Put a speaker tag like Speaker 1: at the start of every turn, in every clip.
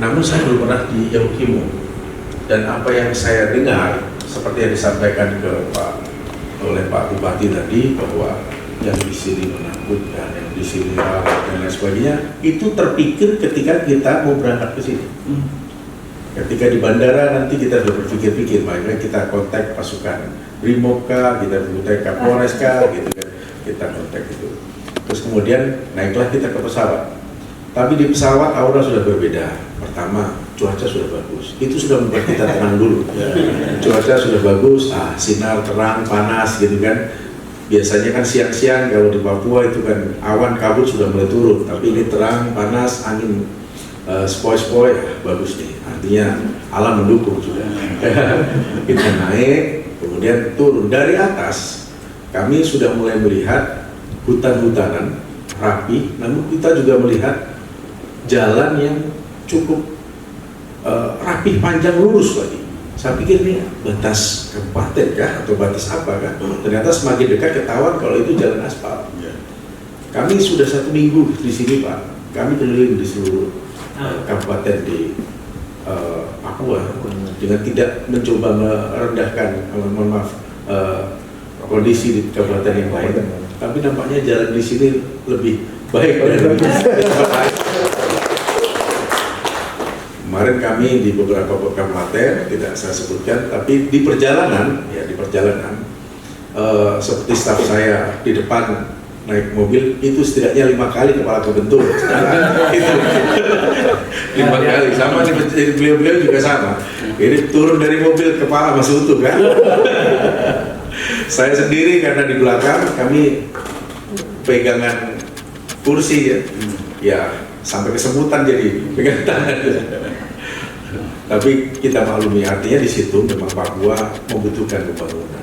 Speaker 1: namun saya belum pernah di Yahukimo. Dan apa yang saya dengar, seperti yang disampaikan oleh Pak Bupati tadi, bahwa yang di sini menakutkan, yang di sini rawat dan lain sebagainya, itu terpikir ketika kita mau berangkat ke sini. Ketika di bandara nanti kita sudah berpikir-pikir, makanya kita kontak pasukan Brimob-kah, kita kontak Kapolres-kah, gitu kan, kita kontak itu. Terus kemudian naiklah kita ke pesawat. Tapi di pesawat aura sudah berbeda. Pertama, cuaca sudah bagus. Itu sudah membuat kita tenang dulu. Cuaca sudah bagus, sinar terang, panas, gitu kan. Biasanya kan siang-siang kalau di Papua itu kan awan kabut sudah mulai turun. Tapi ini terang, panas, angin sepoi-sepoi, bagus nih. Artinya alam mendukung sudah. Kita naik, kemudian turun dari atas. Kami sudah mulai melihat hutan-hutanan rapi, namun kita juga melihat jalan yang cukup rapi, panjang, lurus lagi. Saya pikir ini batas kabupaten kah atau batas apa kan? Ternyata semakin dekat ketahuan kalau itu jalan aspal. Kami sudah 1 minggu di sini Pak. Kami keliling di seluruh kabupaten di Papua dengan tidak mencoba merendahkan, kondisi di kabupaten yang lain. Tapi nampaknya jalan di sini lebih baik dari tempat lain. Kemarin kami di beberapa kabupaten, tidak saya sebutkan, tapi di perjalanan, seperti staf saya di depan naik mobil, itu setidaknya 5 kali kepala kebentur. Itu 5 kali, sama di beliau-beliau juga sama. Ini turun dari mobil, kepala masih utuh kan? Saya sendiri karena di belakang kami pegangan kursi ya sampai kesemutan jadi pegang tangan. Tapi kita maklumi, artinya di situ memang Papua membutuhkan pembangunan,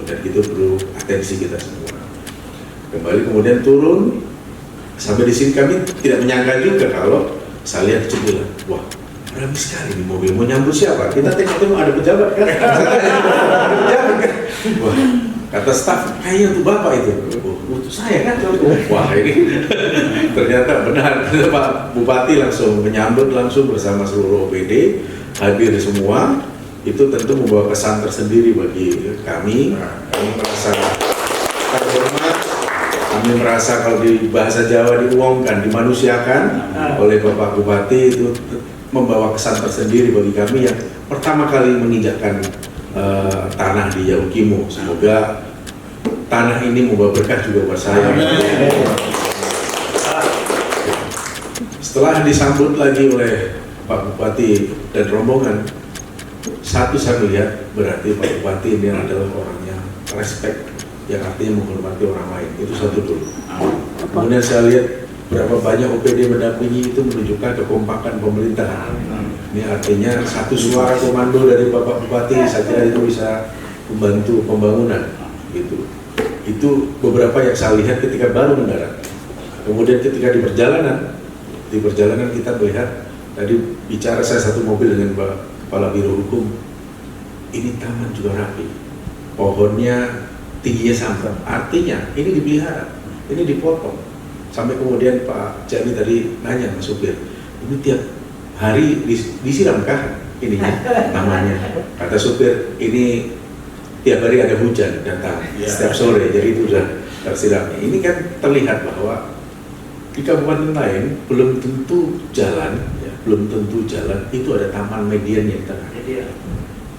Speaker 1: dan itu perlu atensi kita semua. Kembali kemudian turun sampai di sini, kami tidak menyangka juga kalau saya lihat jendela, wah ramai sekali di mobil, mau nyambut siapa? Kita tengok-tengok ada pejabat kan? Wah, kata staf, kayaknya itu bapak itu. Itu saya kan? Wah ini ternyata benar. Pak Bupati langsung menyambut langsung bersama seluruh OPD, hadir semua. Itu tentu membawa kesan tersendiri bagi kami. Kami merasa terhormat. Kami merasa kalau di bahasa Jawa diuangkan, dimanusiakan oleh Bapak Bupati, itu membawa kesan tersendiri bagi kami yang pertama kali menginjakkan tanah di Yahukimo. Semoga tanah ini membawa berkah juga buat saya. Setelah disambut lagi oleh Pak Bupati dan rombongan, satu saya melihat berarti Pak Bupati ini adalah orang yang respect, yang artinya menghormati orang lain. Itu satu dulu. Kemudian saya lihat berapa banyak OPD mendampingi, itu menunjukkan kekompakan pemerintahan. Ini artinya satu suara komando dari Bapak Bupati, saya kira itu bisa membantu pembangunan. Gitu. Itu beberapa yang saya lihat ketika baru mendarat. Kemudian ketika di perjalanan kita melihat, tadi bicara saya satu mobil dengan Pak Kepala Biro Hukum, ini taman juga rapi, pohonnya tingginya sampai, artinya ini dipelihara, ini dipotong. Sampai kemudian Pak Jami tadi nanya Mas Supir, ini tiap hari disiramkah ini namanya? Kata supir, ini tiap hari ada hujan datang setiap sore, jadi itu sudah tersiram. Ini kan terlihat bahwa di kabupaten lain belum tentu jalan itu ada taman median yang tengah.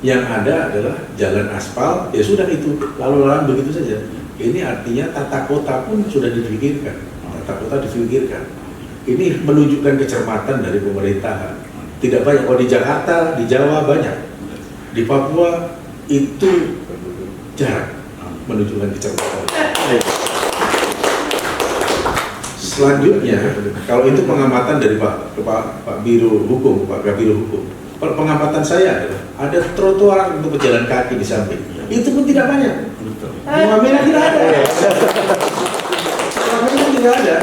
Speaker 1: Yang ada adalah jalan aspal, ya sudah itu lalu lalang begitu saja. Ini artinya tata kota pun sudah dipikirkan, Ini menunjukkan kecermatan dari pemerintahan. Tidak banyak, kalau di Jakarta, di Jawa banyak, di Papua itu jarang menunjukkan kecermatan. Selanjutnya, kalau itu pengamatan dari Pak Biro Hukum, Pak Kabiro Hukum. Pengamatan saya adalah ada trotoar untuk pejalan kaki di samping. Itu pun tidak banyak. Muamena tidak ada. Muamena tidak ada.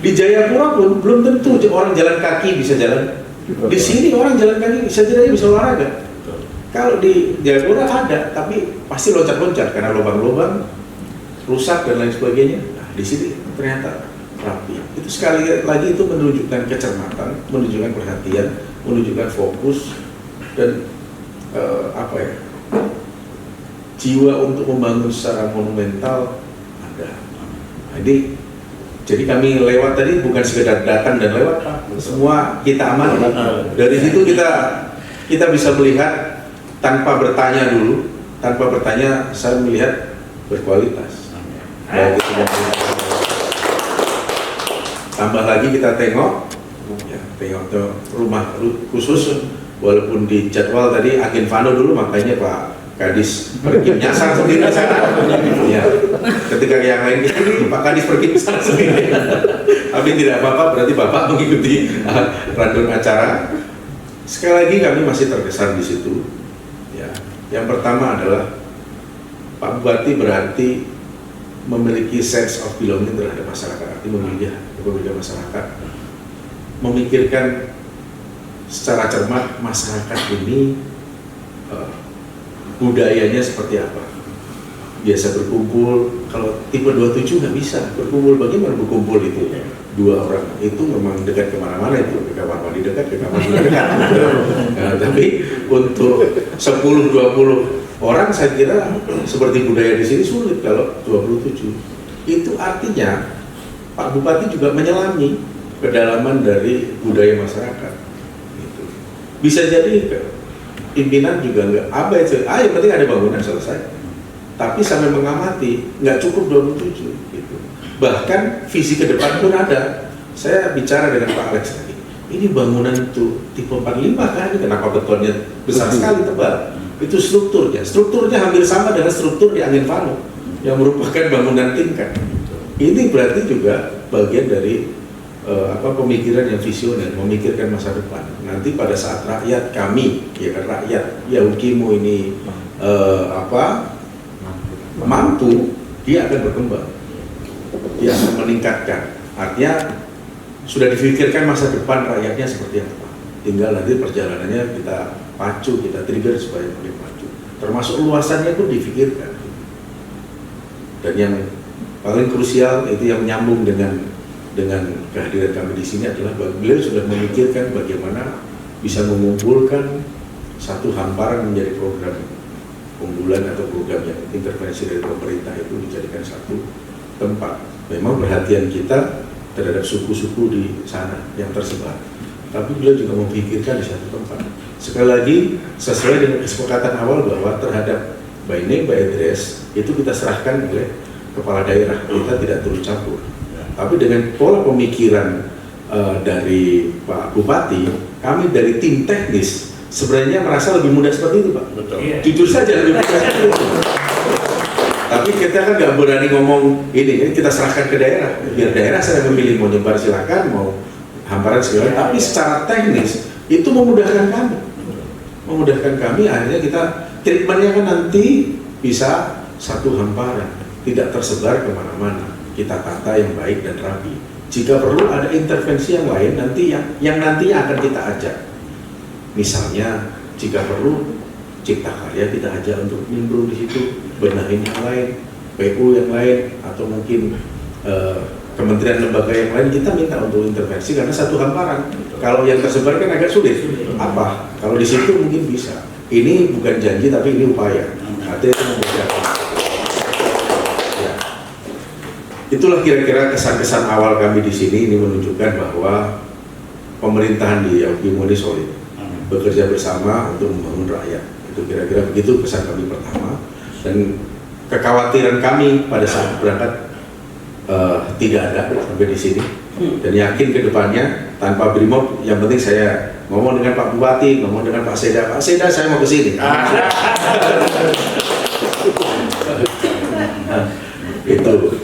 Speaker 1: Di Jayapura pun belum tentu orang jalan kaki bisa jalan. Di sini orang jalan kaki setidaknya bisa olahraga. Kalau di Jayapura ada, tapi pasti loncat-loncat karena lubang-lubang rusak dan lain sebagainya. Nah, di sini ternyata rapi. Itu sekali lagi itu menunjukkan kecermatan, menunjukkan perhatian, menunjukkan fokus dan jiwa untuk membangun secara monumental ada. Jadi kami lewat tadi bukan sekedar datang dan lewat, Pak. Semua kita amati. Dari situ kita bisa melihat tanpa bertanya dulu, tanpa bertanya saya melihat berkualitas. Baik itu tambah lagi kita tengok ke rumah khusus, walaupun di jadwal tadi Agen Vano dulu, makanya Pak Kadis pergi nyasar sendiri ke sana. Ya. Ketika yang lain ini Pak Kadis pergi ke sana sendiri. Tapi tidak apa-apa, berarti Bapak mengikuti random acara. Sekali lagi kami masih terkesan di situ. Ya. Yang pertama adalah Pak Bupati berarti memiliki sense of belonging terhadap masyarakat, arti memilih masyarakat, memikirkan secara cermat masyarakat ini budayanya seperti apa. Biasa berkumpul, kalau tipe 27 nggak bisa berkumpul, bagaimana berkumpul itu? 2 orang itu memang dekat kemana-mana, itu ke kamar mandi dekat, ke kamar mandi dekat. Nah, tapi untuk 10-20 orang saya kira seperti budaya di sini sulit kalau 27. Itu artinya Pak Bupati juga menyelami kedalaman dari budaya masyarakat. Gitu. Bisa jadi pimpinan juga nggak apa itu, yang penting ada bangunan selesai. Tapi sampai mengamati nggak cukup 27. Gitu. Bahkan visi ke depan pun ada. Saya bicara dengan Pak Alex tadi. Ini bangunan itu tipe 45 kan? Kenapa betonnya besar sekali tebal? Itu strukturnya hampir sama dengan struktur di Agen Vano yang merupakan bangunan tingkat. Ini berarti juga bagian dari pemikiran yang visioner, memikirkan masa depan. Nanti pada saat rakyat kami, ya kan rakyat, ya Ukimu ini mampu, dia akan berkembang, dia akan meningkatkan. Artinya sudah difikirkan masa depan rakyatnya seperti apa. Tinggal nanti perjalanannya kita pacu, kita trigger supaya makin maju. Termasuk luasannya pun difikirkan. Dan yang paling krusial itu yang menyambung dengan kehadiran kami di sini adalah beliau sudah memikirkan bagaimana bisa mengumpulkan satu hamparan menjadi program unggulan atau program yang intervensi dari pemerintah itu dijadikan satu tempat. Memang perhatian kita terhadap suku-suku di sana yang tersebar. Tapi beliau juga memikirkan di satu tempat. Sekali lagi, sesuai dengan kesepakatan awal bahwa terhadap by name, by address, itu kita serahkan oleh kepala daerah, kita tidak turut campur. Tapi dengan pola pemikiran dari Pak Bupati, kami dari tim teknis sebenarnya merasa lebih mudah seperti itu, Pak. Betul. Jujur saja lebih mudah seperti itu. Tapi kita kan nggak berani ngomong ini, kita serahkan ke daerah. Biar daerah saya memilih mau nyebar silakan, mau hamparan segala, tapi secara teknis itu memudahkan kami, akhirnya kita treatmentnya kan nanti bisa satu hamparan, tidak tersebar kemana-mana, kita tata yang baik dan rapi. Jika perlu ada intervensi yang lain nanti yang nantinya akan kita ajak, misalnya jika perlu Cipta Karya kita ajak untuk nimbrung di situ, benahin yang lain, PU yang lain, atau mungkin kementerian lembaga yang lain kita minta untuk intervensi karena satu hamparan. Kalau yang tersebar kan agak sulit. Apa? Kalau di situ mungkin bisa. Ini bukan janji tapi ini upaya. Artinya itu memudahkan. Ya. Itulah kira-kira kesan-kesan awal kami di sini. Ini menunjukkan bahwa pemerintahan di Ukimu ini solid, bekerja bersama untuk membangun rakyat. Itu kira-kira begitu kesan kami pertama. Dan kekhawatiran kami pada saat berangkat tidak ada sampai di sini, dan yakin ke depannya tanpa Brimob, yang penting saya ngomong dengan Pak Bupati, ngomong dengan Pak Seda saya mau ke sini. Itu